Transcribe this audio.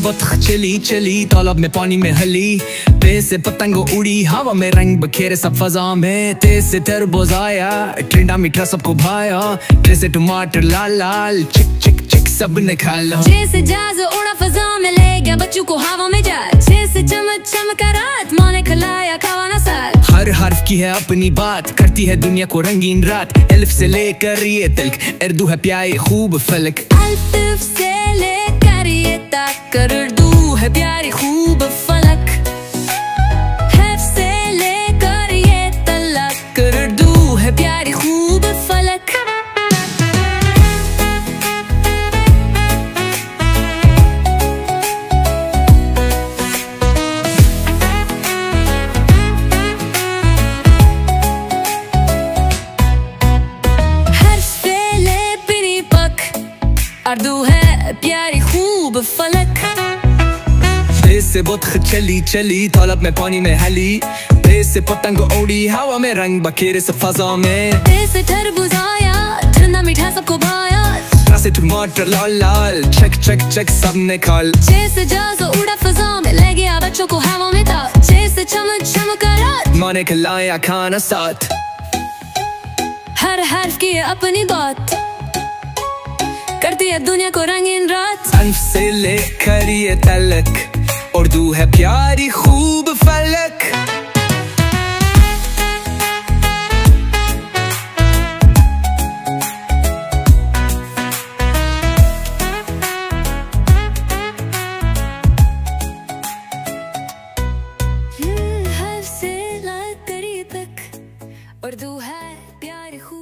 बतख चली चली, तालाब में पानी में हली, तेज से पतंग उड़ी, हवा में रंग बखेरे सब फजा में, तेज से तरबूज आया, टिंडा मीठा सबको भाया, जैसे टमाटर लाल लाल, चिक चिक चिक सब ने खा लो। जैसे जहाज उड़ा फजा में, ले गया बच्चों को हवा में जा, जैसे चमक चमका रात, माँ ने खिलाया खावा ना साथ। हर हर्फ की है अपनी बात, करती है दुनिया को रंगीन रात, अलिफ से लेकर ये तल्क, उर्दू है प्यारी खूब फलक। अलिफ से लेकर ये तक, उर्दू है प्यारी खूब फलक, हर्फ से लेकर ये तलक, उर्दू है प्यारी खूब फलक। उर्दू है प्यारी खूब फलक। तेज से बतख चली चली, तालाब में पानी में हली, तेज से पतंग उड़ी, हवा में रंग बखेरे सब फजा में, तेज से तरबूज आया, ठंडा मीठा सबको भाया, से टमाटर लाल लाल, चक चक चक सब ने खा लो। जैसे जहाज उड़ा फजा में, ले गया बच्चों को हवा में था, जैसे चमक चमका रात, माँ ने खिलाया खाना साथ। हर हर्फ की है अपनी बात, करती है दुनिया को रंगीन रात। अलिफ से लेकर ये तलक, उर्दू है प्यारी खूब फलक। हर्फ से लेकर ये तक, उर्दू है प्यारी खूब